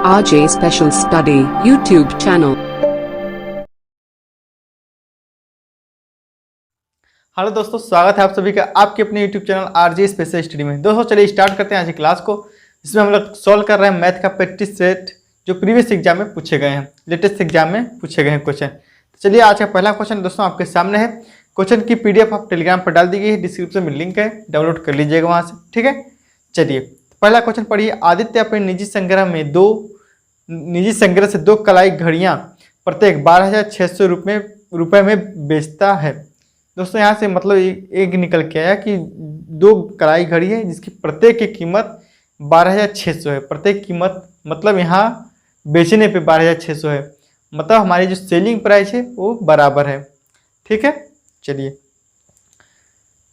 RJ Special Study YouTube channel। Hello दोस्तों, स्वागत है आप सभी का आपके अपने YouTube channel RJ special study में। दोस्तों चलिए स्टार्ट करते हैं आज की क्लास को। इसमें हम लोग सॉल्व कर रहे हैं मैथ का प्रैक्टिस सेट जो प्रीवियस एग्जाम में पूछे गए हैं, लेटेस्ट एग्जाम में पूछे गए हैं क्वेश्चन। तो चलिए आज का पहला क्वेश्चन दोस्तों आपके सामने है। क्वेश्चन की PDF आप टेलीग्राम पर डाल दी गई है, डिस्क्रिप्शन में लिंक है, डाउनलोड कर लीजिएगा वहाँ से, ठीक है। चलिए पहला क्वेश्चन पढ़िए। आदित्य अपने निजी संग्रह से दो कलाई घड़ियाँ प्रत्येक 12,600 रुपये में बेचता है। दोस्तों यहाँ से मतलब एक निकल के आया कि दो कलाई घड़ी है जिसकी प्रत्येक की कीमत 12,600 है। प्रत्येक कीमत मतलब यहाँ बेचने पे 12,600 है, मतलब हमारी जो सेलिंग प्राइस है वो बराबर है, ठीक है। चलिए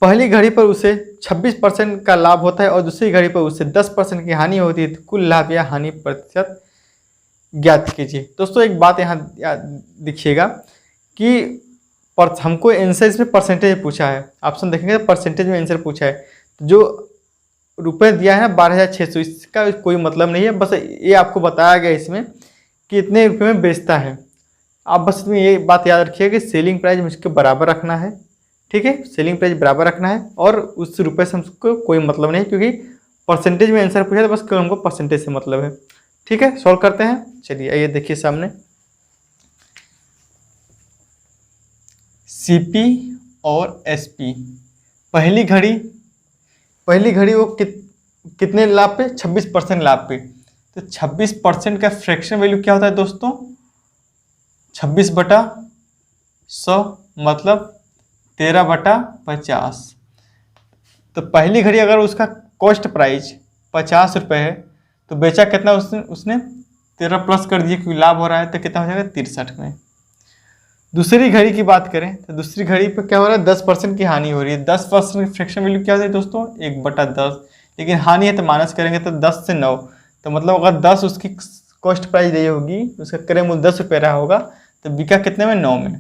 पहली घड़ी पर उसे 26% का लाभ होता है और दूसरी घड़ी पर उसे 10% की हानि होती है, तो कुल लाभ या हानि प्रतिशत ज्ञात कीजिए। दोस्तों एक बात यहाँ देखिएगा कि हमको आंसर इसमें परसेंटेज पूछा है, ऑप्शन देखेंगे तो परसेंटेज में आंसर पूछा है। तो जो रुपए दिया है ना 12,600, इसका कोई मतलब नहीं है, बस ये आपको बताया गया इसमें कि इतने रुपए में बेचता है। आप बस इसमें ये बात याद रखिए कि सेलिंग प्राइस मुझको बराबर रखना है, ठीक है। सेलिंग प्राइस बराबर रखना है और उस रुपये से हमको कोई मतलब नहीं, क्योंकि परसेंटेज में आंसर पूछा तो बस हमको परसेंटेज से मतलब है, ठीक है। सॉल्व करते हैं। चलिए आइए देखिए सामने CP और SP। पहली घड़ी वो कितने लाभ पे? 26% लाभ पे। तो 26% का फ्रैक्शन वैल्यू क्या होता है दोस्तों? 26/100 मतलब 13/50। तो पहली घड़ी अगर उसका कॉस्ट प्राइस 50 रुपये है तो बेचा कितना उसने 13 प्लस कर दिए क्योंकि लाभ हो रहा है, तो कितना हो जाएगा 63 में। दूसरी घड़ी की बात करें तो दूसरी घड़ी पर क्या हो रहा है? 10% की हानि हो रही है। 10% की फ्रैक्शन वैल्यू क्या होती है दोस्तों? 1/10। लेकिन हानि है तो माइनस करेंगे तो 10 से 9, तो मतलब अगर 10 उसकी कॉस्ट प्राइस रही होगी, उसका क्रय मूल्य 10 रुपये रहा होगा, तो बिका कितने में? 9 में,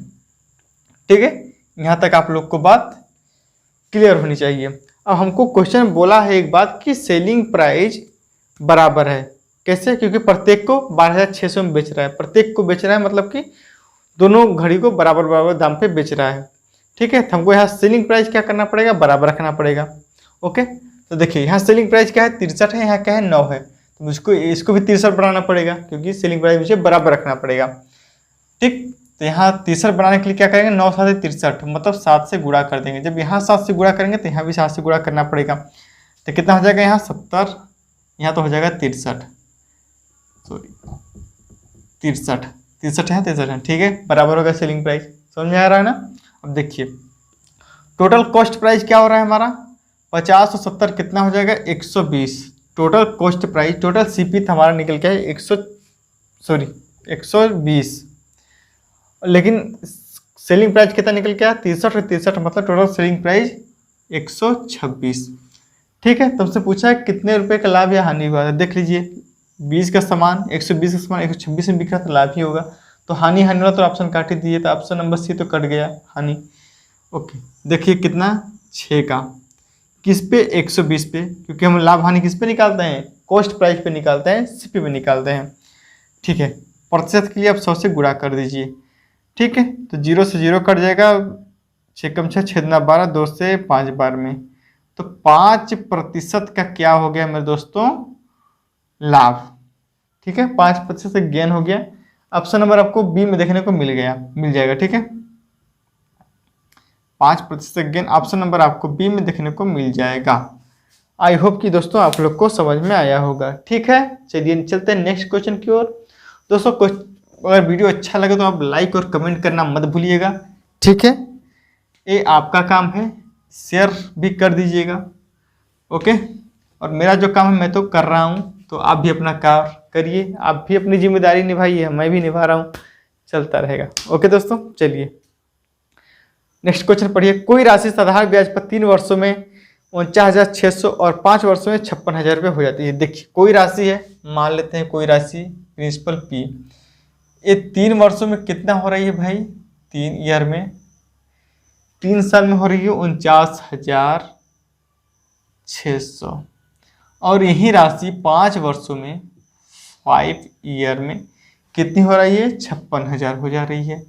ठीक है। यहाँ तक आप लोग को बात क्लियर होनी चाहिए। अब हमको क्वेश्चन बोला है एक बात कि सेलिंग प्राइस बराबर है। कैसे? क्योंकि प्रत्येक को 12,600 में बेच रहा है, प्रत्येक को बेच रहा है मतलब कि दोनों घड़ी को बराबर दाम पे बेच रहा है, ठीक है। तो हमको यहाँ सेलिंग प्राइस क्या करना पड़ेगा? बराबर रखना पड़ेगा, ओके। तो देखिए यहाँ सेलिंग प्राइस क्या है? 63 है, यहाँ क्या है? 9 है। तो मुझको इसको भी 63 बनाना पड़ेगा क्योंकि सेलिंग प्राइस मुझे बराबर रखना पड़ेगा, ठीक। तो यहाँ 63 बनाने के लिए क्या करेंगे? 9 7 63 मतलब 7 से गुणा कर देंगे। जब यहाँ 7 से गुणा करेंगे तो यहाँ भी 7 से गुणा करना पड़ेगा। तो कितना हो जाएगा? यहाँ 70, यहाँ तो हो जाएगा 63, सॉरी 63 है, 63 है, ठीक है। बराबर होगा सेलिंग प्राइस। समझ में आ रहा है ना? अब देखिए टोटल कॉस्ट प्राइस क्या हो रहा है हमारा? 50 और 70 कितना हो जाएगा? 120। Total cost price, total CP हमारा निकल के है 120, लेकिन सेलिंग प्राइस कितना निकल के आया? 63 और 63 मतलब टोटल सेलिंग प्राइस 126, ठीक है। तुमसे पूछा है कितने रुपए का लाभ या हानि हुआ है। देख लीजिए 20 का सामान 120 का सामान 126 में बिक रहा तो लाभ ही होगा। तो हानि वाला तो ऑप्शन काट ही दिए, तो ऑप्शन नंबर C तो कट गया, हानि, ओके। देखिए कितना? 6 का, किस पे? 120 पे, क्योंकि हम लाभ हानि किस पे निकालते हैं? कॉस्ट प्राइस पे निकालते हैं, CP पे निकालते हैं, ठीक है। प्रतिशत के लिए आप 100 से गुणा कर दीजिए, ठीक है। तो 0 से 0 कट जाएगा, 6 कम 6 6 दूना 12, 2 से 5 बार में, तो 5% का क्या हो गया मेरे दोस्तों? लाभ, ठीक है। 5% से गेन हो गया। ऑप्शन नंबर आपको B में देखने को मिल जाएगा, ठीक है। 5% गेन ऑप्शन नंबर आपको B में देखने को मिल जाएगा। आई होप कि दोस्तों आप लोग को समझ में आया होगा, ठीक है। चलिए चलते हैं नेक्स्ट क्वेश्चन की ओर। दोस्तों अगर वीडियो अच्छा लगे तो आप लाइक और कमेंट करना मत भूलिएगा, ठीक है। ये आपका काम है, शेयर भी कर दीजिएगा, ओके। और मेरा जो काम है मैं तो कर रहा हूँ, तो आप भी अपना कार्य करिए, आप भी अपनी जिम्मेदारी निभाइए, मैं भी निभा रहा हूँ, चलता रहेगा, ओके दोस्तों। चलिए नेक्स्ट क्वेश्चन पढ़िए। कोई राशि साधारण ब्याज पर 3 वर्षों में 49,600 और 5 वर्षों में 56,000 रुपये हो जाती है। देखिए कोई राशि है, मान लेते हैं कोई राशि प्रिंसिपल P, ये 3 वर्षों में कितना हो रही है भाई? 3 ईयर में 3 साल में हो रही है 49,600, और यही राशि 5 वर्षों में 5 ईयर में कितनी हो रही है? 56,000 हो जा रही है,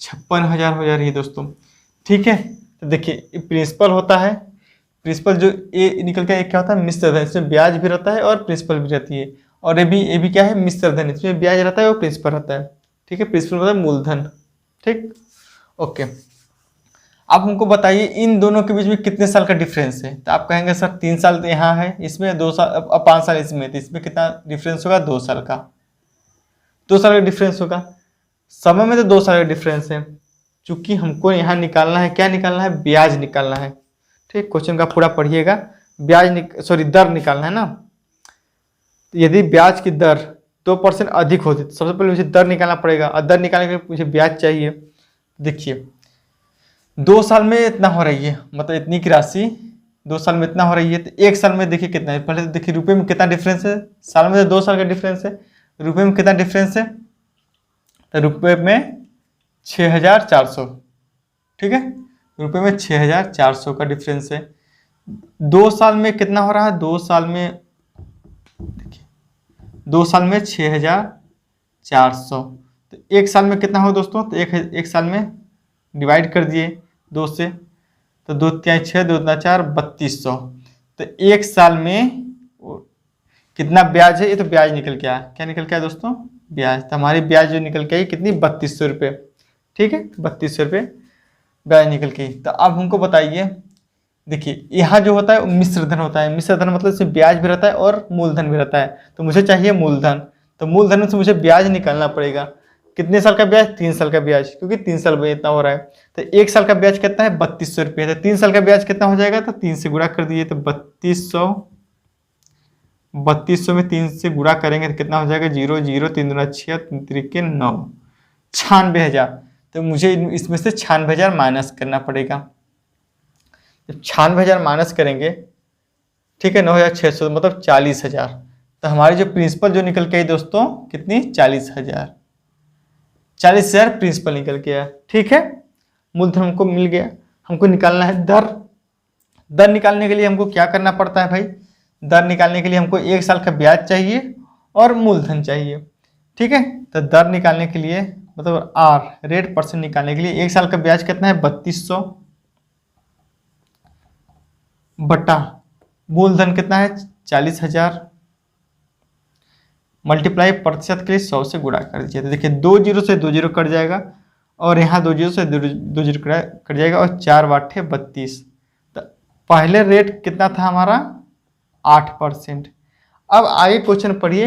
56,000 हो जा रही है दोस्तों। ठीक है, तो देखिए प्रिंसिपल होता है, प्रिंसिपल जो ए निकल के एक क्या होता है? मिश्र धन, इसमें ब्याज भी रहता है और प्रिंसिपल भी रहती है। और ये भी क्या है? मिश्र धन, इसमें ब्याज रहता है और प्रिंसिपल रहता है। ठीक है, प्रिंसिपल मतलब मूलधन। ठीक, ओके। अब हमको बताइए इन दोनों के बीच में कितने साल का डिफरेंस है? तो आप कहेंगे सर 3 साल तो यहाँ है, इसमें 2 साल, अब 5 साल इसमें, तो इसमें कितना डिफरेंस होगा? 2 साल का, 2 साल का डिफरेंस होगा। समय में तो 2 साल का डिफरेंस है, चूंकि हमको यहाँ निकालना है, क्या निकालना है? ब्याज निकालना है। ठीक, क्वेश्चन का पूरा पढ़िएगा। दर निकालना है ना। तो यदि ब्याज की दर 2% अधिक होती तो सबसे पहले मुझे दर निकालना पड़ेगा, और दर निकालने के लिए मुझे ब्याज चाहिए। देखिए 2 साल में इतना हो रही है, मतलब इतनी की राशि 2 साल में इतना हो रही है, तो 1 साल में देखिए कितना है? पहले तो देखिए रुपए में कितना डिफरेंस है, साल में तो 2 साल का डिफरेंस है, रुपए में कितना डिफरेंस है? तो रुपए में 6,400। ठीक है, रुपए में 6,400 का डिफरेंस है। 2 साल में कितना हो रहा है? 2 साल में देखिए 2 साल में 6,400, तो 1 साल में कितना हो दोस्तों? तो एक साल में डिवाइड कर दिए 2 से, तो 2 तिहाई 6, 2 दूना 4, 3200। तो 1 साल में कितना ब्याज है? ये तो ब्याज निकल के आया, क्या निकल के आया दोस्तों? ब्याज। तो हमारी ब्याज जो निकल के आई कितनी? 3200 रुपये। ठीक है, 3200 रुपये ब्याज निकल के। तो अब हमको बताइए, देखिए यहाँ जो होता है मिश्र धन होता है। मिश्र धन मतलब इसमें ब्याज भी रहता है और मूलधन भी रहता है, तो मुझे चाहिए मूलधन। तो मूलधन से मुझे ब्याज निकालना पड़ेगा। कितने साल का ब्याज? 3 साल का ब्याज, क्योंकि 3 साल में इतना हो रहा है। तो 1 साल का ब्याज कितना है? 3200 रुपये। तो 3 साल का ब्याज कितना हो जाएगा? तो 3 से गुणा कर दिए, तो 3200 में 3 से गुणा करेंगे तो कितना हो जाएगा? 0 0 3 दूना 6 3 त्रिके 9, 96,000। तो मुझे इसमें से 96,000 माइनस करना पड़ेगा। जब 96,000 माइनस करेंगे, ठीक है, 9,600 मतलब 40,000। तो हमारी जो प्रिंसिपल जो निकल के आई दोस्तों कितनी? 40,000। 40,000 प्रिंसिपल निकल के आया। ठीक है, मूलधन हमको मिल गया। हमको निकालना है दर। दर निकालने के लिए हमको क्या करना पड़ता है भाई? दर निकालने के लिए हमको 1 साल का ब्याज चाहिए और मूलधन चाहिए। ठीक है, तो दर निकालने के लिए मतलब रेट परसेंट निकालने के लिए 1 साल का ब्याज कितना है? 3200 बटा मूलधन कितना है? 40,000 मल्टीप्लाई प्रतिशत के लिए 100 से गुणा कर दीजिए। तो देखिए 2 जीरो से 2 जीरो कट जाएगा, और यहाँ 2 जीरो से 2 जीरो कट जाएगा, और 4 बाटे 32। तो पहले रेट कितना था हमारा? 8%। अब आगे क्वेश्चन पढ़िए,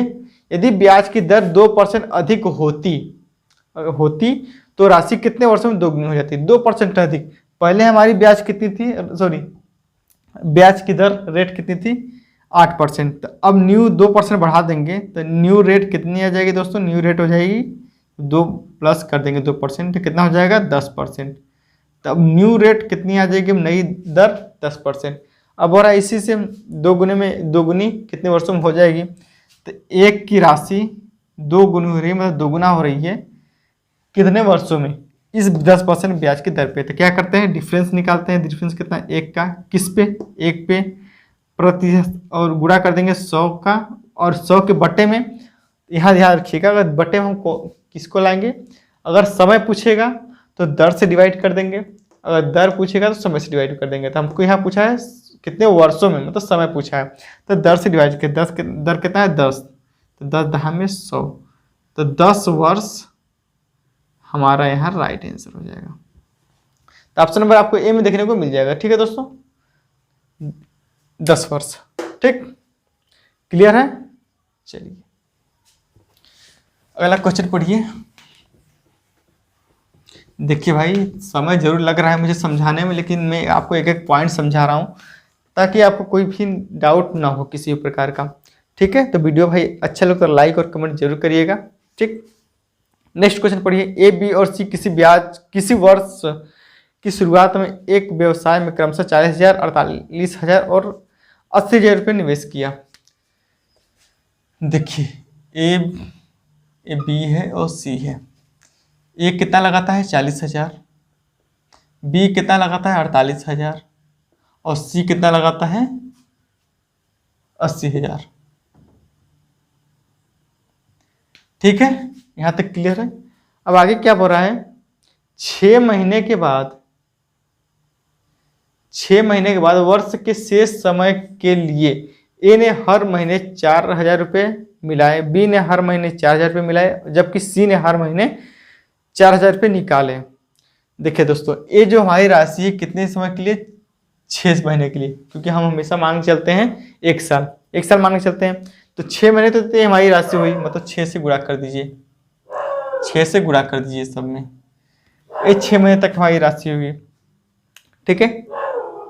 यदि ब्याज की दर 2% अधिक होती तो राशि कितने वर्षों में दोगुनी हो जाती? 2% अधिक। पहले हमारी ब्याज कितनी थी? ब्याज की दर रेट कितनी थी? 8%। तो अब न्यू 2% बढ़ा देंगे तो न्यू रेट कितनी आ जाएगी दोस्तों? न्यू रेट हो जाएगी 2 प्लस कर देंगे 2%, तो कितना हो जाएगा? 10%। तब न्यू रेट कितनी आ जाएगी? नई दर 10%। अब हो रहा है इसी से दोगुनी कितने वर्षों में हो जाएगी? तो 1 की राशि 2 गुनी हो रही है, मतलब दोगुना हो रही है कितने वर्षों में? इस 10% ब्याज की दर पे। तो क्या करते हैं? डिफरेंस निकालते हैं। डिफरेंस कितना? 1 का, किस पे? 1 पे, प्रतिशत, और गुणा कर देंगे 100 का, और 100 के बटे में, यहाँ ध्यान रखिएगा, अगर बटे में हम किसको लाएंगे? अगर समय पूछेगा तो दर से डिवाइड कर देंगे, अगर दर पूछेगा तो समय से डिवाइड कर देंगे। तो हमको यहाँ पूछा है कितने वर्षों में, मतलब समय पूछा है, तो दर से डिवाइड कर। दर कितना है? 10, तो 10 10 में 100, तो 10 वर्ष हमारा यहाँ राइट आंसर हो जाएगा। तो ऑप्शन नंबर आपको ए में देखने को मिल जाएगा। ठीक है दोस्तों, 10 वर्ष। ठीक, क्लियर है? चलिए अगला क्वेश्चन पढ़िए। देखिए भाई समय जरूर लग रहा है मुझे समझाने में, लेकिन मैं आपको एक एक पॉइंट समझा रहा हूँ ताकि आपको कोई भी डाउट ना हो किसी प्रकार का। ठीक है, तो वीडियो भाई अच्छा लगे तो लाइक और कमेंट जरूर करिएगा। ठीक, नेक्स्ट क्वेश्चन पढ़िए। ए, बी और सी किसी वर्ष की शुरुआत में एक व्यवसाय में क्रमशः 40,000, 48,000 और 80,000 रुपये निवेश किया। देखिए ए बी है और सी है। ए कितना लगाता है? 40,000, बी कितना लगाता है 48,000 और सी कितना लगाता है 80,000। ठीक है, यहां तक क्लियर है। अब आगे क्या बोल रहा है, 6 महीने के बाद, 6 महीने के बाद वर्ष के शेष समय के लिए ए ने हर महीने 4,000 रुपये मिलाए, बी ने हर महीने 4,000 रुपये मिलाए, जबकि सी ने हर महीने 4,000 रुपये निकाले। देखिए दोस्तों, ये जो हमारी राशि है कितने समय के लिए, 6 महीने के लिए, क्योंकि हम हमेशा मान के चलते हैं 1 साल, 1 साल मान के चलते हैं। तो 6 महीने तो ये हमारी राशि हुई, मतलब 6 से गुणा कर दीजिए, 6 से गुणा कर दीजिए सब में, ये 6 महीने तक हमारी राशि हुई। ठीक है,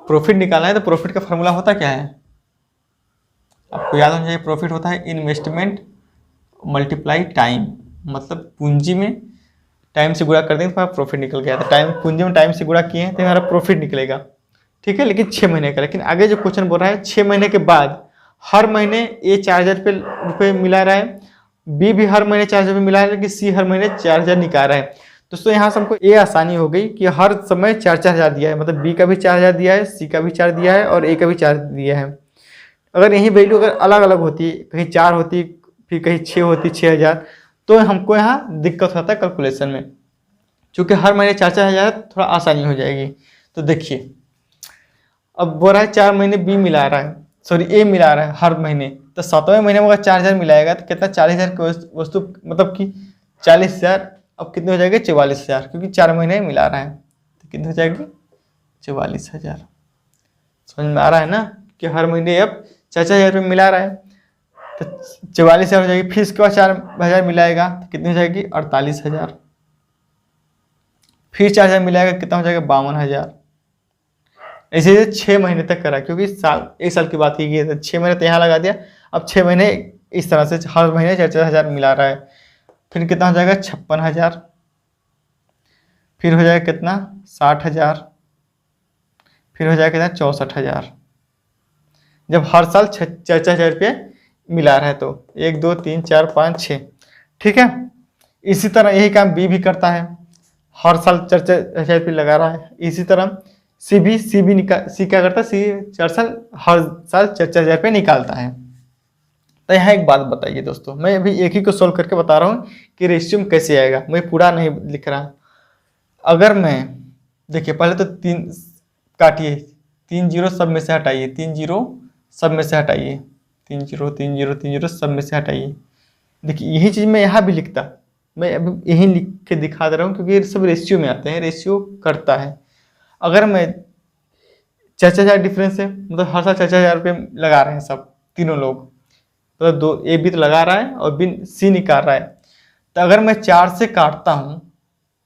प्रॉफिट निकालना है तो प्रॉफिट का फॉर्मूला होता क्या है, आपको याद होना चाहिए। प्रॉफिट होता है इन्वेस्टमेंट मल्टीप्लाई टाइम, मतलब पूंजी में टाइम से गुणा कर देंगे तो हमारा प्रॉफिट निकल गया। तो टाइम, पूंजी में टाइम से गुणा किए हैं तो हमारा प्रॉफिट निकलेगा। ठीक है, लेकिन 6 महीने का। लेकिन आगे जो क्वेश्चन बोल रहा है 6 महीने के बाद हर महीने ए 4,000 रुपये मिला रहा है, बी भी हर महीने 4,000 रुपये मिला रहा है, लेकिन सी हर महीने 4,000 निकाल रहा है। दोस्तों यहाँ से हमको ये आसानी हो गई कि हर समय 4,000 दिया है, मतलब बी का भी 4,000 दिया है, सी का भी 4 दिया है और ए का भी 4 दिया है। अगर यही वैल्यू अगर अलग अलग होती, कहीं 4 होती, फिर कहीं 6 होती, 6,000, तो हमको यहाँ दिक्कत होता है कैलकुलेशन में। चूँकि हर महीने 4,000 थोड़ा आसानी हो जाएगी। तो देखिए, अब बोल रहा है 4 महीने बी मिला रहा है, सॉरी ए मिला रहा है हर महीने, तो 7वें महीने में अगर 4,000 मिलाएगा तो कितना, 40,000 की वस्तु, मतलब कि 40,000, अब कितने हो जाएंगे 44,000, क्योंकि 4 महीने मिला रहा है, तो कितने हो जाएगी 44,000। समझ में आ रहा है ना कि हर महीने अब 4,000 रुपये मिला रहा है, तो 44,000 हो जाएगी। फिर इसके बाद 4,000 मिलाएगा तो कितनी हो जाएगी 48,000, फिर 4,000 मिलाएगा कितना हो जाएगा 52,000। ऐसे 6 महीने तक करा, क्योंकि साल, 1 साल की बात की गई, तो 6 महीने तो यहाँ लगा दिया। अब 6 महीने इस तरह से हर महीने 4,000 मिला रहा है। फिर कितना हो जाएगा 56,000, फिर हो जाएगा कितना 60,000, फिर हो जाएगा कितना 64,000। जब हर साल 4,000 रुपये मिला रहा है तो 1 2 3 4 5 6। ठीक है, इसी तरह यही काम बी भी करता है, हर साल 4,000 रुपये लगा रहा है। इसी तरह सी भी सी क्या करता है, सी हर साल 4,000 रुपये निकालता है। तो यहाँ एक बात बताइए दोस्तों, मैं अभी एक ही को सोल्व करके बता रहा हूँ कि रेशियो में कैसे आएगा, मैं पूरा नहीं लिख रहा। अगर मैं, देखिए पहले तो 3 काटिए, 3 जीरो सब में से हटाइए, 3 जीरो सब में से हटाइए, 3 जीरो 3 जीरो 3 जीरो सब में से हटाइए। देखिए यही चीज़ मैं यहाँ भी लिखता, मैं अभी यही लिख के दिखा दे रहा हूँ, क्योंकि ये सब रेशियो में आते हैं, रेशियो करता है। अगर मैं 4,000 डिफरेंस है, मतलब हर साल 4,000 रुपये लगा रहे हैं सब तीनों लोग, तो दो ए भी तो लगा रहा है और बी सी निकाल रहा है। तो अगर मैं 4 से काटता हूँ,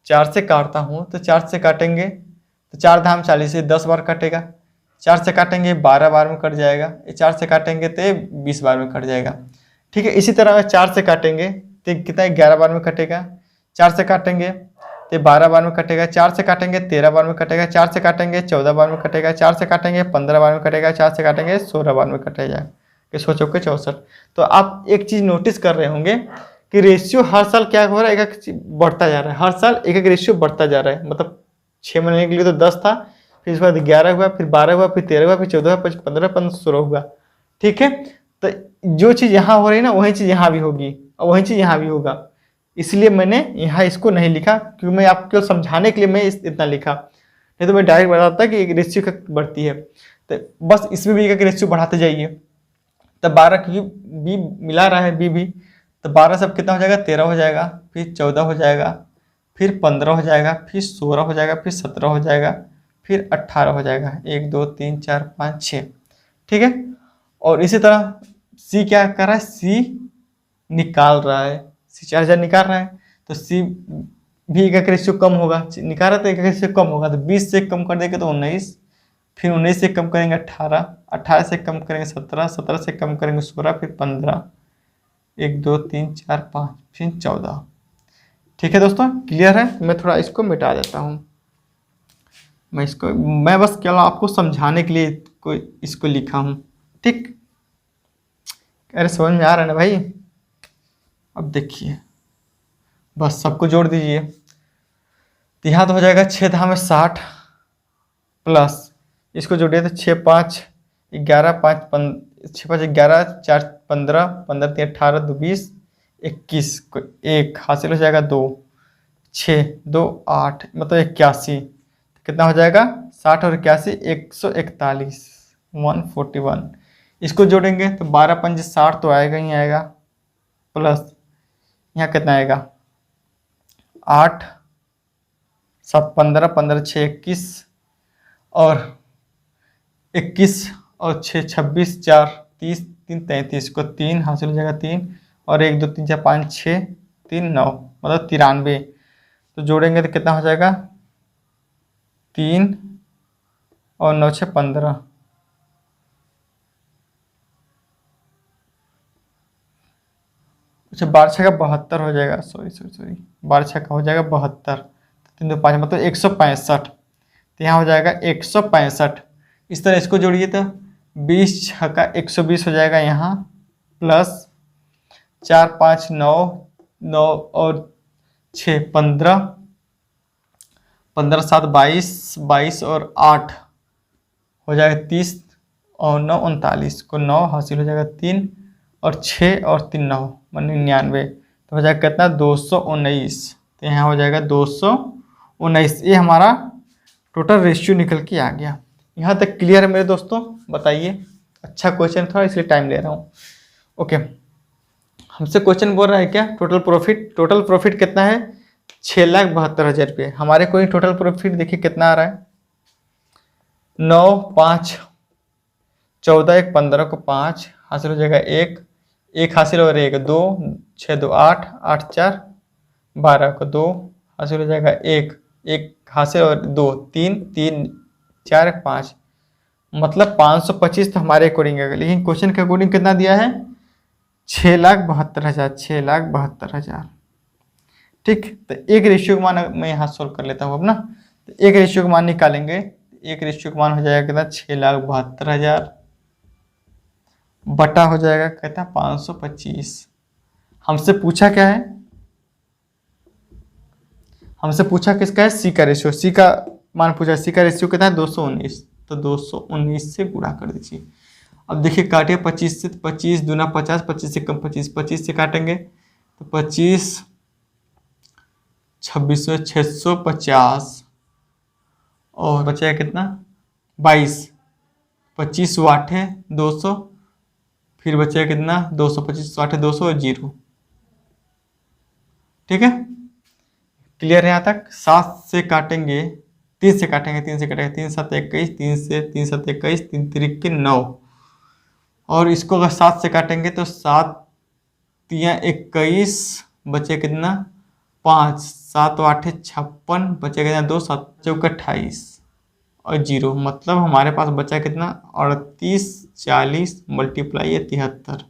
4 से काटता हूँ तो 4 से काटेंगे तो 4 धाम 40 से 10 बार कटेगा, 4 से काटेंगे 12 बार में कट जाएगा, 4 से काटेंगे तो 20 बार में कट जाएगा। ठीक है, इसी तरह 4 से काटेंगे तो कितना 11 बार में कटेगा, 4 से काटेंगे तो 12 बार में कटेगा, 4 से काटेंगे 13 बार में कटेगा, 4 से काटेंगे 14 बार में कटेगा, 4 से काटेंगे 15 बार में कटेगा, 4 से काटेंगे 16 बार में कटेगा, कि 100 चौके 64। तो आप एक चीज़ नोटिस कर रहे होंगे कि रेशियो हर साल क्या हो रहा है, एक बढ़ता जा रहा है, हर साल एक रेशियो बढ़ता जा रहा है। मतलब 6 महीने के लिए तो 10 था, फिर उसके बाद 11 हुआ, फिर 12 हुआ, फिर 13 हुआ, फिर 14 हुआ, फिर 15 15 16 हुआ। ठीक है, तो जो चीज़ यहाँ हो रही है ना, वही चीज़ यहाँ भी होगी और वही चीज़ यहाँ भी होगा। इसलिए मैंने यहाँ इसको नहीं लिखा, क्योंकि मैं आपको समझाने के लिए मैं इतना लिखा, नहीं तो मैं डायरेक्ट बताता कि रेशियो बढ़ती है। तो बस इसमें भी एक रेशियो बढ़ाते जाइए। तो 12, क्योंकि बी मिला रहा है, बी भी, तो 12 सब कितना हो जाएगा 13 हो जाएगा, फिर 14 हो जाएगा, फिर 15 हो जाएगा, फिर 16 हो जाएगा, फिर 17 हो जाएगा, फिर 18 हो जाएगा। 1 2 3 4 5 6। ठीक है, और इसी तरह सी क्या कर रहा है, सी निकाल रहा है, सी 4,000 निकाल रहा है, तो सी भी एक रेशियो कम होगा, निकाल रहा है तो एक रेशियो कम होगा। तो 20 से कम कर देंगे तो 19, फिर 19 से कम करेंगे 18, 18 से कम करेंगे 17, 17 से कम करेंगे 16, फिर 15, 1 2 3 4 5, फिर 14। ठीक है दोस्तों, क्लियर है। मैं थोड़ा इसको मिटा देता हूँ, मैं बस केवल आपको समझाने के लिए इसको लिखा हूँ। ठीक, अरे समझ में आ रहा है ना भाई। अब देखिए, बस सबको जोड़ दीजिए, तो यहाँ तो हो जाएगा 6 धाम 60, प्लस इसको जोड़िए तो 6 5 11 5 6 5 11 4 15 15 3 18 2 20 21 को 1 हासिल हो जाएगा 2 6 2 8 मतलब 81। कितना हो जाएगा 60 और 81 141 141। इसको जोड़ेंगे तो 12 पंजे 60 तो आएगा ही आएगा, प्लस यहाँ कितना आएगा 8 7 15 15 6 21 और 21 और 6 26 4 30 3 33 को 3 हासिल हो जाएगा 3 और 1 2 3 4 5 6 3 9 मतलब 93। तो जोड़ेंगे तो कितना हो जाएगा 3 और 9 6 15। अच्छा 12 6 का 72 हो जाएगा, सॉरी 12 6 का हो जाएगा 72, 3 2 5 मतलब 165। तो यहाँ हो जाएगा 165। इस तरह इसको जोड़िए तो 20 6 का 120 हो जाएगा यहाँ, प्लस 4 5 9 9 और 6 15 15 7 22 22 और 8 हो जाएगा 30 और 9 39 को 9 हासिल हो जाएगा 3 और 6 और 3 9 99। तो हो जाएगा कितना 219। तो यहाँ हो जाएगा 219। ये हमारा टोटल रेशियो निकल के आ गया। यहाँ तक क्लियर है मेरे दोस्तों, बताइए। अच्छा क्वेश्चन था इसलिए टाइम ले रहा हूँ। ओके, हमसे क्वेश्चन बोल रहा है क्या टोटल प्रॉफिट कितना है 6,72,000 रुपये। हमारे कोई टोटल प्रॉफिट देखिए कितना आ रहा है 9 5 14 1 15 को 5 हासिल हो जाएगा 1 हासिल और 1 2 6 2 8 8 4 12 को 2 हासिल हो जाएगा 1 हासिल और 2 3 3 4 5 मतलब 525। तो हमारे अकॉर्डिंग है, लेकिन क्वेश्चन के अकॉर्डिंग कितना दिया है 6,72,000 6,72,000। ठीक, तो एक रेशियो का मान मैं यहाँ सोल्व कर लेता हूँ अब ना। तो एक रेशियो का मान निकालेंगे, एक रेशियो का मान हो जाएगा कितना 6,72,000 बटा हो जाएगा कहता 525। हमसे पूछा क्या है, हमसे पूछा किसका है सी का रेशियो, सी का मान पूछा। सी का रेशियो कितना है 219। तो 219 से गुणा कर दीजिए। अब देखिए काटिए 25 से, 25 दूना 50 25 से कम 25 25 से काटेंगे तो 25 26 650 और बचेगा कितना 22 25 8 है 200 फिर बचेगा कितना 225 8 है 200 और 0। ठीक है, क्लियर है यहाँ तक। 7 से काटेंगे 3 से काटेंगे 3 से काटेंगे 3 7 21 3 से 3 7 21 3 3 के 9 और इसको अगर 7 से काटेंगे तो 7 3 21 बचे कितना 5 7 8 56 बचेगा कितना 2 7 चौका 28 और 0 मतलब हमारे पास बचा कितना 38 40 मल्टीप्लाई है 73।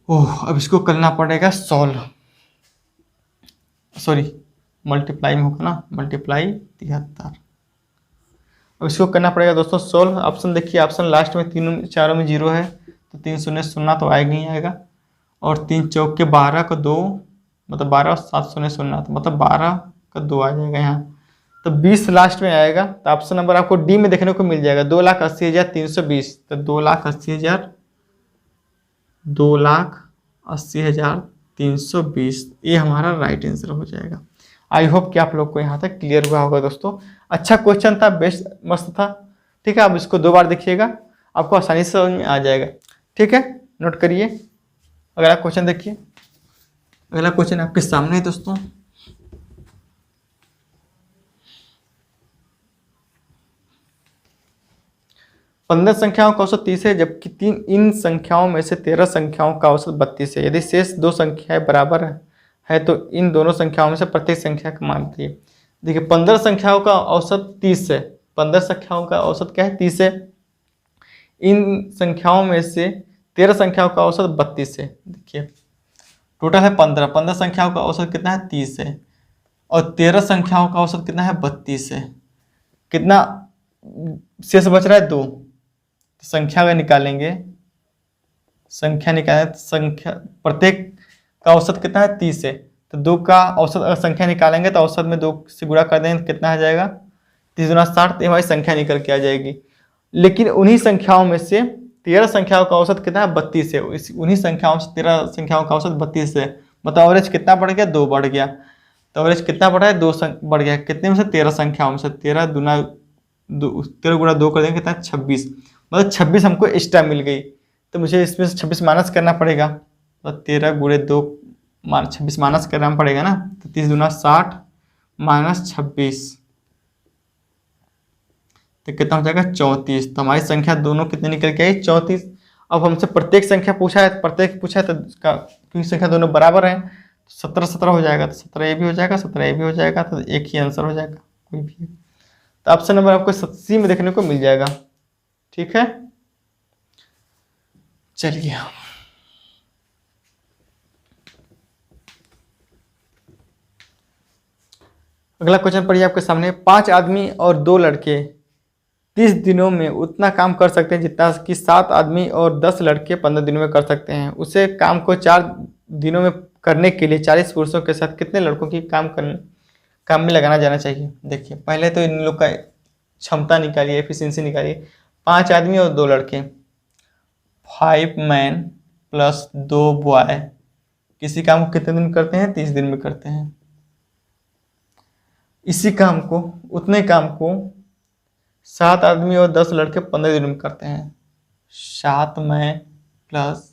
ओह, अब इसको करना पड़ेगा सॉल्व, सॉरी मल्टीप्लाई में होगा ना, मल्टीप्लाई 73। अब इसको करना पड़ेगा दोस्तों सॉल्व। ऑप्शन देखिए, ऑप्शन लास्ट में तीनों चारों में 0 है तो 3 शून्य शून्य तो आएगा ही आएगा और 3 चौक के 12 का 2 मतलब 12 और 7 शून्य शून्य तो मतलब 12 का 2 आ जाएगा यहाँ। तो 20 लास्ट में आएगा। तो ऑप्शन नंबर आपको डी में देखने को मिल जाएगा 2,80,320। तो 2,80,320 ये हमारा राइट आंसर हो जाएगा। आई होप कि आप लोग को यहाँ तक क्लियर हुआ होगा दोस्तों। अच्छा क्वेश्चन था, बेस्ट मस्त था। ठीक है, आप इसको 2 बार देखिएगा, आपको आसानी से समझ में आ जाएगा। ठीक है, नोट करिए। अगला क्वेश्चन देखिए, अगला क्वेश्चन आपके सामने है दोस्तों। पंद्रह संख्याओं का औसत 30 है जबकि इन संख्याओं में से 13 संख्याओं का औसत 32 है। यदि शेष 2 संख्याएं बराबर है तो इन दोनों संख्याओं में से प्रत्येक संख्या का मान बताइए। देखिए 15 संख्याओं का औसत 30 है, 15 संख्याओं का औसत क्या है 30 है। इन संख्याओं में से 13 संख्याओं का औसत 32 है। देखिए टोटल है 15 संख्याओं का औसत कितना है 30 है और 13 संख्याओं का औसत कितना है 32 है। कितना शेष बच रहा है 2। संख्या अगर निकालेंगे, संख्या निकालें तो संख्या प्रत्येक का औसत कितना है 30 है तो 2 का औसत अगर संख्या निकालेंगे तो औसत में 2 से गुणा कर देंगे तो कितना आ जाएगा 30 दूना 60, तो हमारी संख्या निकल के आ जाएगी। लेकिन उन्हीं संख्याओं में से 13 संख्याओं का औसत कितना है 32 है। उन्हीं संख्याओं से 13 संख्याओं का औसत 32 है, मतलब एवरेज कितना बढ़ गया 2 बढ़ गया। तो एवरेज कितना बढ़ा है 2 बढ़ गया। कितने में से 13 संख्याओं में से 13 गुना 2 कर देंगे कितना 26, मतलब 26 हमको एक्स्ट्रा मिल गई। तो मुझे इसमें से 26 माइनस करना पड़ेगा, तो 13 गुणे 2 26 माइनस करना पड़ेगा ना। तो 30 दूना 60 माइनस 26 तो कितना हो जाएगा 34। तो हमारी संख्या दोनों कितने निकल के आई 34। अब हमसे प्रत्येक संख्या पूछा है, प्रत्येक पूछा है तो इसका क्योंकि संख्या दोनों बराबर हैं तो 17 17 हो जाएगा, तो 17 ये भी हो जाएगा 17 ये भी हो जाएगा, तो एक ही आंसर हो जाएगा कोई भी। तो ऑप्शन नंबर आपको सी में देखने को मिल जाएगा। ठीक है, चलिए अगला क्वेश्चन पढ़िए आपके सामने। 5 आदमी और 2 लड़के 30 दिनों में उतना काम कर सकते हैं जितना कि 7 आदमी और 10 लड़के 15 दिनों में कर सकते हैं। उसे काम को 4 दिनों में करने के लिए 40 पुरुषों के साथ कितने लड़कों की काम में लगाना जाना चाहिए। देखिए पहले तो इन लोग का क्षमता निकालिए, एफिशिएंसी निकालिए। 5 आदमी और 2 लड़के 5 मैन प्लस 2 बॉय किसी काम को कितने दिन में करते हैं 30 दिन में करते हैं। इसी काम को उतने काम को 7 आदमी और 10 लड़के 15 दिन में करते हैं। 7 मैन प्लस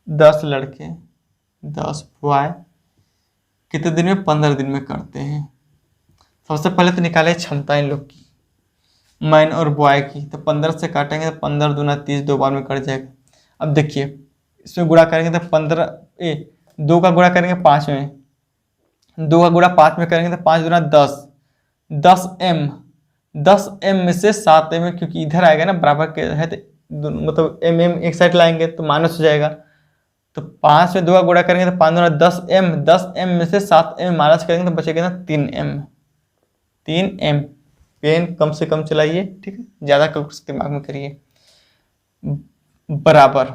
10 लड़के 10 बॉय कितने दिन में 15 दिन में करते हैं। सबसे पहले तो निकाले क्षमता इन लोग की, मैन और बॉय की। तो 15 से काटेंगे तो 15 दूना 30 2 बार में कट जाएगा। अब देखिए इसमें गुणा करेंगे तो 2 का गुणा करेंगे 5 में, 2 का गुणा 5 में करेंगे तो 5 दूना 10, 10 m में से 7 m क्योंकि इधर आएगा ना बराबर के है तो मतलब m एक साइड लाएंगे तो माइनस हो जाएगा। तो 5 में 2 का गुणा करेंगे तो 5 दूना 10 m में से 7 m माइनस करेंगे तो बचेगा ना 3 m। पेन कम से कम चलाइए, ठीक है, ज़्यादा दिमाग में करिए। बराबर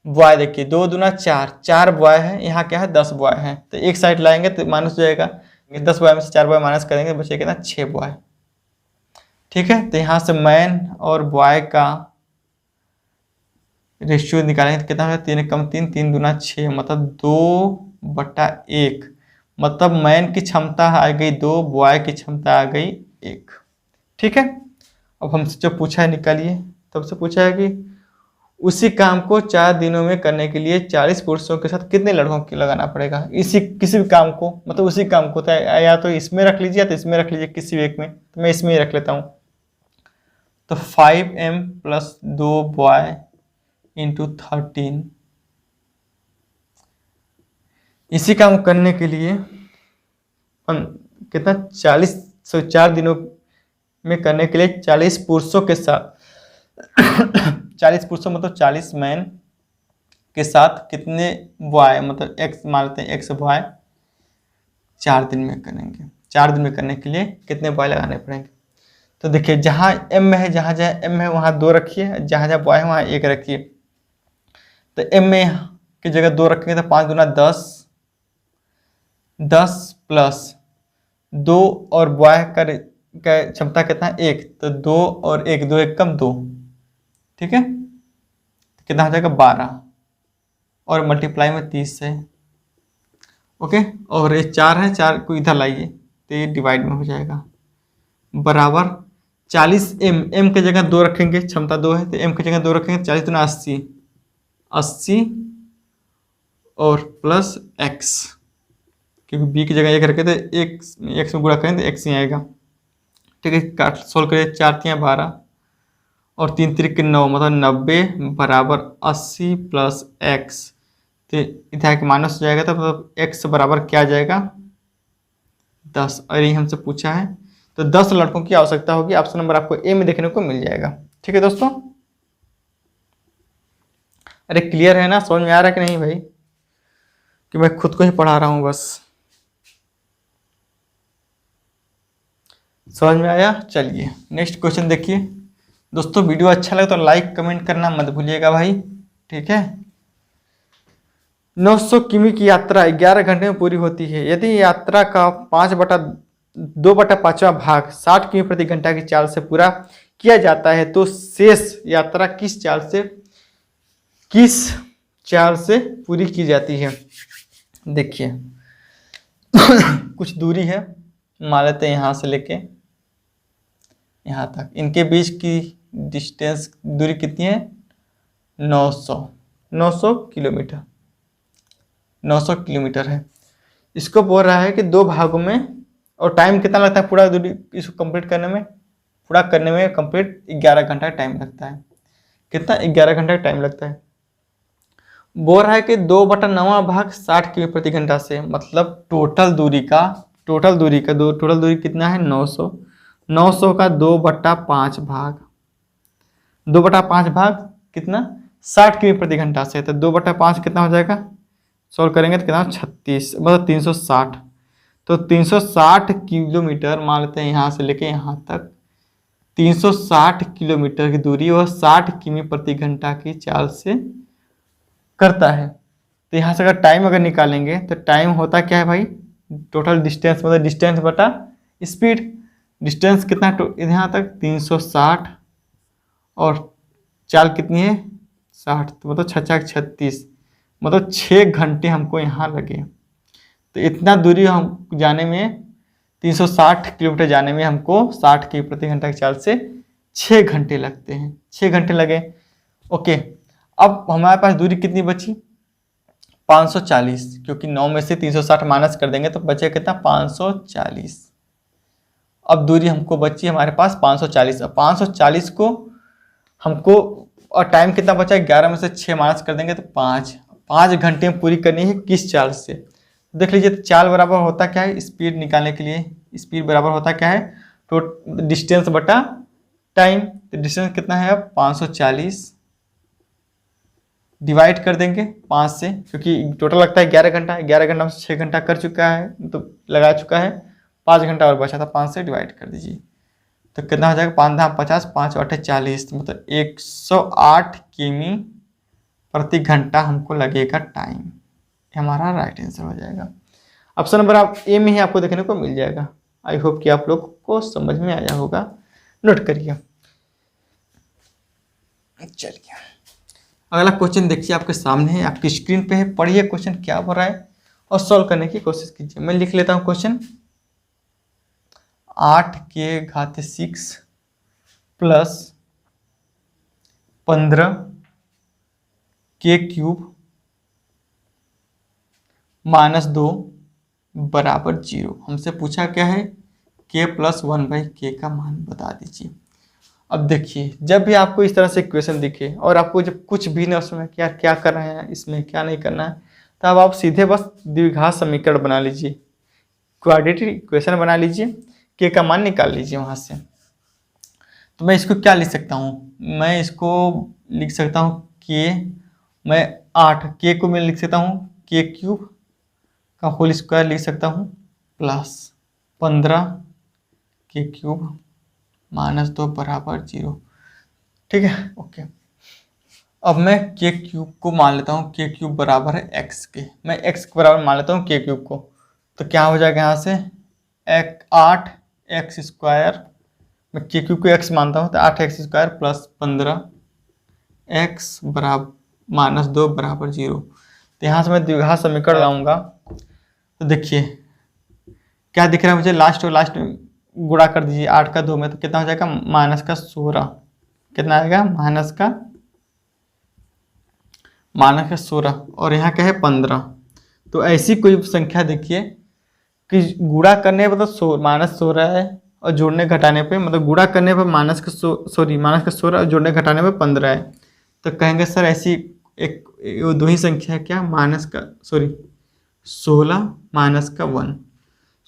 बॉय देखिए 2 दूना 4 बॉय है, यहाँ क्या है 10 बॉय है, तो एक साइड लाएंगे तो माइनस हो जाएगा। 10 बॉय में से 4 बॉय माइनस करेंगे तो बचेगा ना 6 बॉय। ठीक है, तो यहाँ से मैन और बॉय का रेशियो निकालेंगे तो कितना है 3 कम 3 3 दूना 6 मतलब 2/1। मतलब मैन की क्षमता आ गई 2, बॉय की क्षमता आ गई 1। ठीक है, अब हमसे जो पूछा है निकालिए। तब से पूछा है कि उसी काम को 4 दिनों में करने के लिए 40 पुरुषों के साथ कितने लड़कों की लगाना पड़ेगा। इसी किसी भी काम को, मतलब उसी काम को या तो इसमें रख लीजिए या तो इसमें रख लीजिए, किसी भी एक में। तो मैं इसमें ही रख लेता हूँ। तो 5m प्लस 2 बॉय इंटू 13 इसी काम करने के लिए कितना 4 दिनों में करने के लिए 40 पुरुषों के साथ 40 पुरुषों मतलब 40 मैन के साथ कितने बॉय मतलब x मानते हैं x बॉय 4 दिन में करेंगे। 4 दिन में करने के लिए कितने बॉय लगाने पड़ेंगे। तो देखिए जहाँ m है, जहाँ m है वहाँ 2 रखिए, जहाँ बॉय है वहाँ 1 रखिए। तो m में की जगह 2 रखेंगे तो 5 दूना 10 प्लस 2 और बॉय का क्षमता कितना है 1, तो 2 और 1 2 1 कम 2। ठीक है, तो कितना हो जाएगा 12 और मल्टीप्लाई में 30 है। ओके, और ये 4 है, 4 को इधर लाइए तो ये डिवाइड में हो जाएगा। बराबर 40m की जगह 2 रखेंगे, क्षमता 2 है तो m की जगह 2 रखेंगे। 40 दूना 80 और प्लस x, क्योंकि b की जगह 1 रखे तो x में गुणा करें तो x ही आएगा। ठीक है, काट सोल्व करिए। 4 3 12 और 3 3 9 मतलब 90 बराबर 80 प्लस x। तो इधर के माइनस हो जाएगा तो मतलब x बराबर क्या आ जाएगा 10। और ये हमसे पूछा है तो 10 लड़कों की आवश्यकता होगी। ऑप्शन नंबर आपको ए में देखने को मिल जाएगा। ठीक है दोस्तों, अरे क्लियर है ना, समझ में आ रहा है कि नहीं भाई, कि मैं खुद को ही पढ़ा रहा हूँ बस। समझ में आया। चलिए नेक्स्ट क्वेश्चन देखिए दोस्तों। वीडियो अच्छा लगे तो लाइक कमेंट करना मत भूलिएगा भाई। ठीक है, 900 किमी की यात्रा 11 घंटे में पूरी होती है। यदि यात्रा का 2/5वां भाग 60 किमी प्रति घंटा की चाल से पूरा किया जाता है तो शेष यात्रा किस चाल से पूरी की जाती है। देखिए कुछ दूरी है, मान लेते हैं यहाँ से लेके यहाँ तक, इनके बीच की डिस्टेंस दूरी कितनी है 900 किलोमीटर, 900 किलोमीटर है। इसको बोल रहा है कि 2 भागों में, और टाइम कितना लगता है पूरा दूरी इसको कंप्लीट करने में, पूरा करने में कंप्लीट 11 घंटा टाइम लगता है। कितना 11 घंटा टाइम लगता है। बोल रहा है कि 2/9 भाग 60 किमी प्रति घंटा से, मतलब टोटल दूरी कितना है 900 का 2/5 भाग, 2/5 भाग कितना 60 किमी प्रति घंटा से, तो 2/5 कितना हो जाएगा, सॉल्व करेंगे तो कितना 36, मतलब 360। तो 360 किलोमीटर मान लेते हैं यहाँ से लेके यहाँ तक 360 किलोमीटर की दूरी वह 60 किमी प्रति घंटा की चाल से करता है। तो यहाँ से अगर टाइम निकालेंगे तो टाइम होता क्या है भाई, टोटल डिस्टेंस मतलब डिस्टेंस बटा स्पीड। डिस्टेंस कितना यहाँ तक 360 और चाल कितनी है 60, तो मतलब 6×36, मतलब 6 घंटे हमको यहाँ लगे। तो इतना दूरी हम जाने में 360 किलोमीटर जाने में हमको 60 किमी प्रति घंटा की चाल से 6 घंटे लगते हैं, 6 घंटे लगे। ओके, अब हमारे पास दूरी कितनी बची 540, क्योंकि 9 में से 360 माइनस कर देंगे तो बचे कितना 540। अब दूरी हमको बची हमारे पास 540। अब 540 को हमको, और टाइम कितना बचा 11 में से 6 माइनस कर देंगे तो 5 घंटे में पूरी करनी है किस चाल से। देख लीजिए, चाल बराबर होता क्या है, स्पीड निकालने के लिए स्पीड बराबर होता क्या है, तो डिस्टेंस बटा टाइम। तो डिस्टेंस कितना है अब 540 डिवाइड कर देंगे 5 से, क्योंकि टोटल लगता है 11 घंटा, 11 घंटा में 6 घंटा कर चुका है तो लगा चुका है, 5 घंटा और बचा था, 5 से डिवाइड कर दीजिए तो कितना हो जाएगा 5×5 50, 5×8 40, तो मतलब 108 किमी प्रति घंटा हमको लगेगा टाइम। हमारा राइट आंसर हो जाएगा। ऑप्शन नंबर आप ए में ही आपको देखने को मिल जाएगा। आई होप कि आप लोग को समझ में आया होगा, नोट करिए। चलिए अगला क्वेश्चन देखिए, आपके सामने है, आपकी स्क्रीन पे है, पढ़िए क्वेश्चन क्या हो रहा है और सॉल्व करने की कोशिश कीजिए। मैं लिख लेता हूँ क्वेश्चन, 8 × 6 + 15 - 2 = 0। हमसे पूछा क्या है k + 1/k का मान बता दीजिए। अब देखिए, जब भी आपको इस तरह से इक्वेशन दिखे और आपको जब कुछ भी नहीं उसमें क्या कर रहे हैं, इसमें क्या नहीं करना है, तब आप सीधे बस द्विघात समीकरण बना लीजिए, क्वाड्रेटिक इक्वेशन बना लीजिए, के का मान निकाल लीजिए वहाँ से। तो मैं इसको क्या लिख सकता हूँ, मैं इसको लिख सकता हूँ के, मैं 8 के को मैं लिख सकता हूँ k³ का होल स्क्वायर लिख सकता हूँ प्लस 15 k³ - 2 = 0। ठीक है, ओके। अब मैं k³ को मान लेता हूँ, k³ बराबर है x के, मैं x के बराबर मान लेता हूँ k³ को, तो क्या हो जाएगा यहाँ से 8x², मैं k³ को x मानता हूँ तो 8x² + 15x - 2 = 0। तो यहाँ से मैं द्विघात समीकरण लाऊंगा तो देखिए क्या दिख रहा है मुझे, लास्ट में गुणा कर दीजिए 8 का 2 में, तो कितना हो जाएगा -16। कितना आएगा -16, और यहाँ क्या है 15। तो ऐसी कोई संख्या देखिए कि गुणा करने पर तो -16 है और जोड़ने घटाने पे, मतलब गुणा करने पर -16 और जोड़ने घटाने पे 15 है, तो कहेंगे सर ऐसी एक दो ही संख्या है क्या, 16 - 1,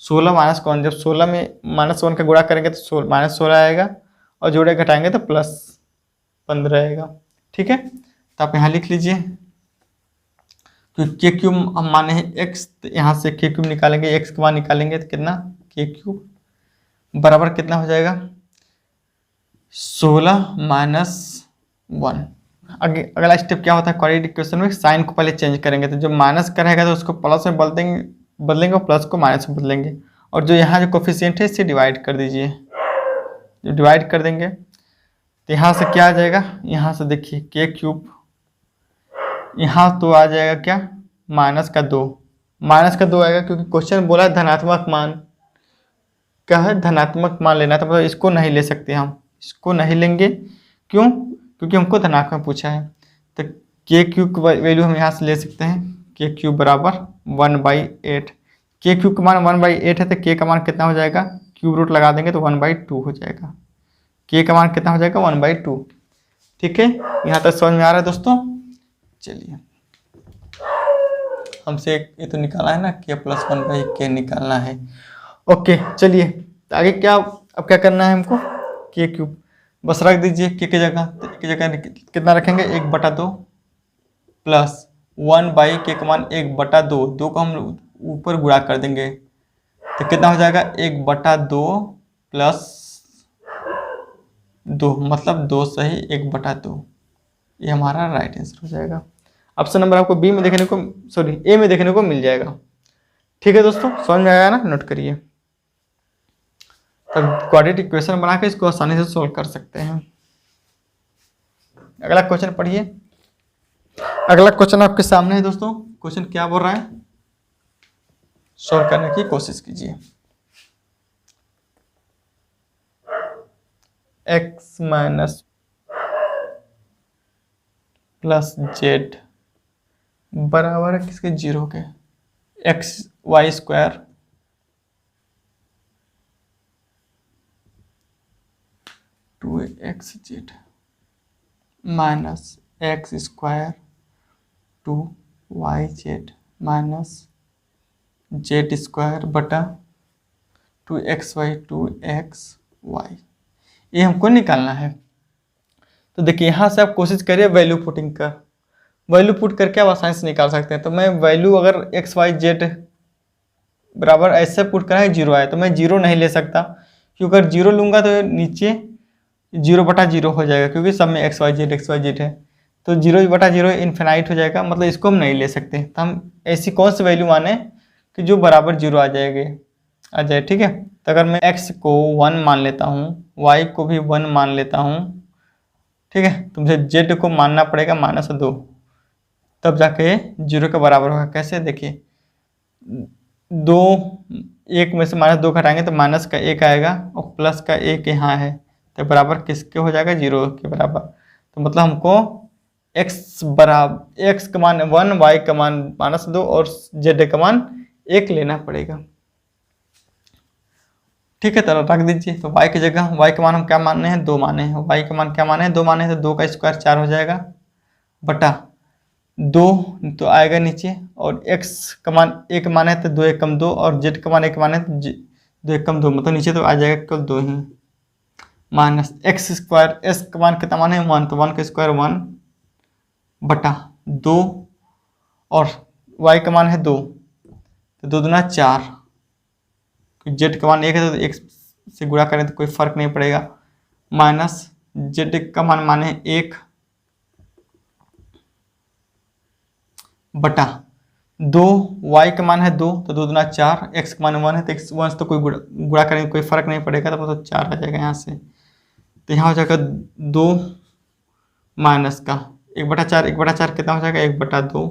16 - 1, जब 16 में -1 का गुणा करेंगे तो -16 आएगा और जोड़े घटाएंगे तो +15 आएगा। ठीक है, तो आप यहाँ लिख लीजिए, क्योंकि k³ हम माने हैं x, तो यहाँ से k³ निकालेंगे, x का मान निकालेंगे तो कितना k³ बराबर कितना हो जाएगा 16 - 1, आगे अगला स्टेप क्या होता है, क्वाड्रेटिक इक्वेशन में साइन को पहले चेंज करेंगे। तो जो माइनस का रहेगा तो उसको प्लस में बदलेंगे और प्लस को माइनस में बदलेंगे। और जो यहाँ जो कोफिशिएंट है इससे डिवाइड कर दीजिए। जो डिवाइड कर देंगे तो यहाँ से क्या आ जाएगा, यहाँ से देखिए के क्यूब, यहाँ तो आ जाएगा क्या, -2 आएगा, क्योंकि क्वेश्चन बोला धनात्मक मान, क्या है, धनात्मक मान लेना। तो मतलब इसको नहीं ले सकते, हम इसको नहीं लेंगे। क्यों? क्योंकि हमको धनात्मक पूछा है। तो के क्यूब की वैल्यू हम यहाँ से ले सकते हैं, के क्यूब बराबर 1/8। के क्यूब का मान 1/8 है, तो के का मान कितना हो जाएगा, क्यूब रूट लगा देंगे तो 1/2 हो जाएगा। के का मान कितना हो जाएगा, 1/2। ठीक है, यहाँ तक समझ में आ रहा है दोस्तों। चलिए, हमसे ये तो निकाला है ना, के प्लस 1/k निकालना है। ओके, चलिए तो आगे क्या, अब क्या करना है हमको, के क्यूब बस रख दीजिए के की जगह। तो के जगह कितना रखेंगे, 1/2 प्लस 1/k का मान 1/2, 2 को हम ऊपर गुणा कर देंगे तो कितना हो जाएगा, 1/2 प्लस 2, मतलब 2 सही 1/2। ये हमारा राइट आंसर हो जाएगा। ऑप्शन नंबर आपको बी में देखने को, सॉरी ए में देखने को मिल जाएगा। ठीक है दोस्तों, समझ में आया ना, नोट करिए। तब क्वाड्रेटिक इक्वेशन बना के इसको आसानी से सोल्व कर सकते हैं। अगला क्वेश्चन पढ़िए। अगला क्वेश्चन आपके सामने है दोस्तों। क्वेश्चन क्या बोल रहा है, सोल्व करने की कोशिश कीजिए। x माइनस प्लस जेड बराबर है किसके, 0 के, xy² 2xz minus x² 2yz minus z² बटा 2xy 2xy, ये हमको निकालना है। तो देखिए यहाँ से आप कोशिश करिए वैल्यू पुटिंग का, वैल्यू पुट करके आप आसानी से निकाल सकते हैं। तो मैं वैल्यू अगर xyz बराबर ऐसे पुट करा है 0 आए, तो मैं 0 नहीं ले सकता, क्योंकि अगर 0 लूँगा तो नीचे 0/0 हो जाएगा, क्योंकि सब में xyz है। तो 0/0 इन्फिनाइट हो जाएगा, मतलब इसको हम नहीं ले सकते। तो हम ऐसी कौन सी वैल्यू माने कि जो बराबर 0 आ जाए। ठीक है, तो अगर मैं x को 1 मान लेता हूँ, y को भी 1 मान लेता हूँ, ठीक है, तो मुझे z को मानना पड़ेगा -2, तब जाके 0 के बराबर होगा। कैसे, देखिए 2, 1 में से -2 घटाएंगे तो माइनस का 1 आएगा और प्लस का 1 यहाँ है, तो बराबर किसके हो जाएगा, 0 के बराबर। तो मतलब हमको x का मान 1, y का मान -2 और z का मान 1 लेना पड़ेगा। ठीक है, तो रख दीजिए। तो y की जगह y का मान हम क्या माने हैं, 2 माने हैं। y का मान क्या माने हैं, 2 माने हैं, तो 2 का स्क्वायर 4 हो जाएगा बटा 2 तो आएगा नीचे, और x का मान 1 माने तो 2 1 कम 2, और z का मान 1 माने तो 2 1 कम 2, मतलब नीचे तो आ जाएगा केवल 2 ही, माइनस x², s का मान कितना माने 1, तो 1 का स्क्वायर 1 बटा 2, और y का मान है 2, तो 2 दूना 4, जेड का मान 1 है तो 1 से गुणा करें तो कोई फर्क नहीं पड़ेगा, माइनस जेड का मान माने 1 बटा 2, y का मान है 2, तो 2 दूना 4, x का मान 1 है तो x 1 से तो कोई गुणा करेंगे कोई फर्क नहीं पड़ेगा, तो 4 आ जाएगा यहाँ से। तो यहाँ हो जाएगा 2 माइनस का 1/4, 1/4 कितना हो जाएगा, 1/2,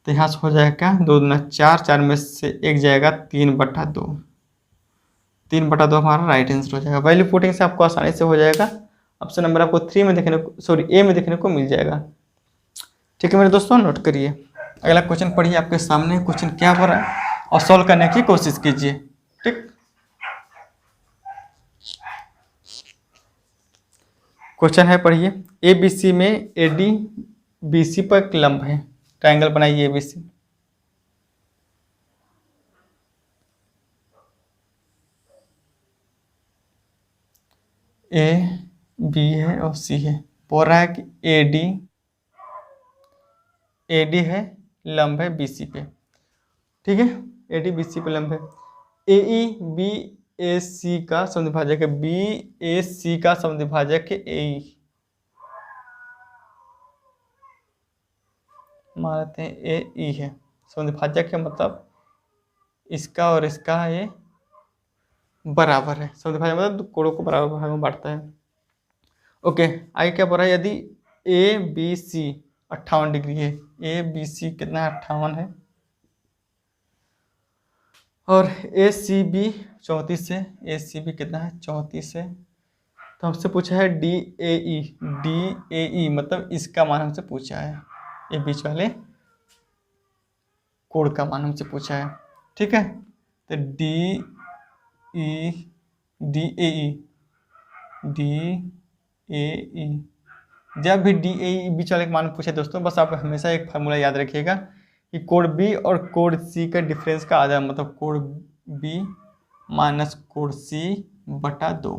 तो यहाँ से हो जाएगा 2 दूना 4, 4 में से 1 जाएगा 3/2, 3/2 हमारा राइट आंसर हो जाएगा। वैल्यू पुटिंग से आपको आसानी से हो जाएगा। ऑप्शन नंबर आपको 3 में देखने को, सॉरी ए में देखने को मिल जाएगा। ठीक है मेरे दोस्तों, नोट करिए। अगला क्वेश्चन पढ़िए, आपके सामने क्वेश्चन क्या हो रहा है और सॉल्व करने की कोशिश कीजिए। ठीक, क्वेश्चन है, पढ़िए। ABC में AD BC पर एक लंब है, ट्रायंगल बनाइए ABC। A B है और C है, बोल रहा है कि AD है, लंब है BC पे। ठीक है, AD BC पे लंब है। AE BAC का समद्विभाजक है, BAC का समद्विभाजक है AE। मान लेते हैं ए ई है। समुद्विभाज्य का मतलब इसका और इसका ये बराबर है। समुद्विभाज्य मतलब कोणों को बराबर भागों में बांटता है। ओके, आगे क्या बोल रहा है, यदि ए बी सी 58 डिग्री है, ए बी सी कितना 58 है, और ए सी बी 34 है, ए सी बी कितना है 34 है, तो हमसे पूछा है D A E, D A ई मतलब इसका मान हमसे पूछा है, ये बीच वाले कोण का मान हमसे पूछा है। ठीक है, तो D A E, D A ई, जब भी डी ए ई बीच वाले का मान पूछे दोस्तों, बस आप हमेशा एक फार्मूला याद रखिएगा कि कोण बी और कोण सी का डिफरेंस का आधा, मतलब कोण बी माइनस कोण सी बटा 2,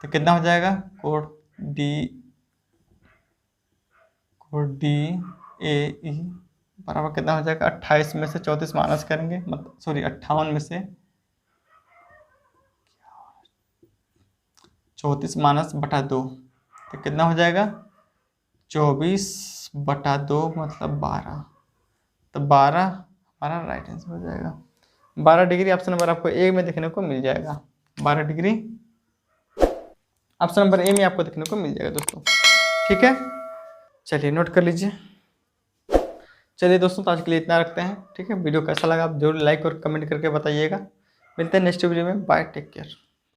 तो कितना हो जाएगा, कोण डी ए ई बराबर कितना हो जाएगा, 28 में से 34 माइनस करेंगे, मतलब सॉरी 58 में से 34 माइनस बटा 2, तो कितना हो जाएगा 24 बटा 2 मतलब 12, तो 12 हमारा राइट आंसर हो जाएगा। 12 डिग्री ऑप्शन नंबर आपको ए में देखने को मिल जाएगा। 12 डिग्री ऑप्शन नंबर ए में आपको देखने को मिल जाएगा दोस्तों। ठीक है, चलिए नोट कर लीजिए। चलिए दोस्तों, तो आज के लिए इतना रखते हैं। ठीक है, वीडियो कैसा लगा आप जरूर लाइक और कमेंट करके बताइएगा। मिलते हैं नेक्स्ट वीडियो में। Bye, take care.